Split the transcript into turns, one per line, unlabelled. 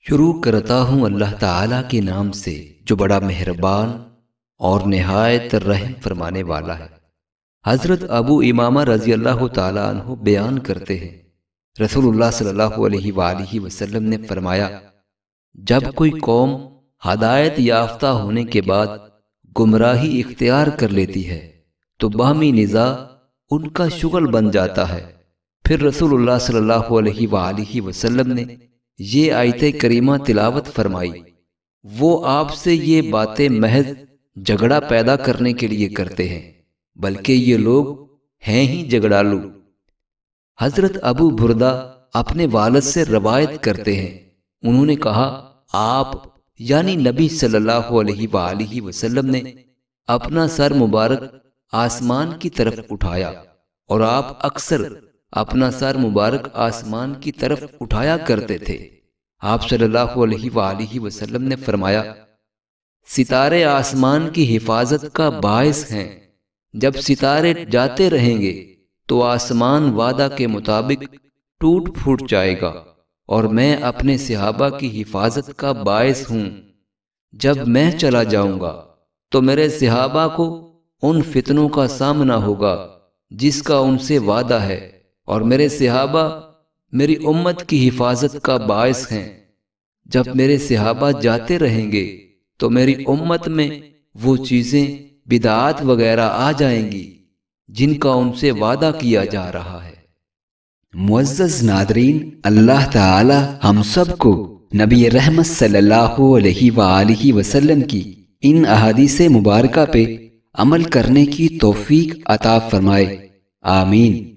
شروع کرتا ہوں اللہ تعالیٰ کے نام سے جو بڑا مہربان اور نہایت رحم فرمانے والا ہے۔ حضرت ابو امامہ رضی اللہ تعالیٰ عنہ بیان کرتے ہیں، رسول اللہ صلی اللہ علیہ وآلہ وسلم نے فرمایا، جب کوئی قوم ہدایت یافتہ ہونے کے بعد گمراہی اختیار کر لیتی ہے تو باہمی نزاع ان کا شغل بن جاتا ہے۔ پھر رسول اللہ صلی اللہ علیہ وآلہ وسلم نے یہ آیت کریمہ تلاوت فرمائی، وہ آپ سے یہ باتیں محض جھگڑا پیدا کرنے کے لیے کرتے ہیں، بلکہ یہ لوگ ہیں ہی جھگڑالو۔ حضرت ابو بردہ اپنے والد سے روایت کرتے ہیں، انہوں نے کہا، آپ یعنی نبی صلی اللہ علیہ وآلہ وسلم نے اپنا سر مبارک آسمان کی طرف اٹھایا، اور آپ اکثر اپنا سر مبارک آسمان کی طرف اٹھایا کرتے تھے۔ آپ صلی اللہ علیہ وآلہ وسلم نے فرمایا، ستارے آسمان کی حفاظت کا باعث ہیں، جب ستارے جاتے رہیں گے تو آسمان وعدہ کے مطابق ٹوٹ پھوٹ جائے گا، اور میں اپنے صحابہ کی حفاظت کا باعث ہوں۔ جب میں چلا جاؤں گا تو میرے صحابہ کو ان فتنوں کا سامنا ہوگا جس کا ان سے وعدہ ہے، اور میرے صحابہ میری امت کی حفاظت کا باعث ہیں۔ جب میرے صحابہ جاتے رہیں گے تو میری امت میں وہ چیزیں بدعات وغیرہ آ جائیں گی جن کا ان سے وعدہ کیا جا رہا ہے۔
معزز ناظرین، اللہ تعالی ہم سب کو نبی رحمت صلی اللہ علیہ وآلہ وسلم کی ان احادیث مبارکہ پہ عمل کرنے کی توفیق عطا فرمائے، آمین۔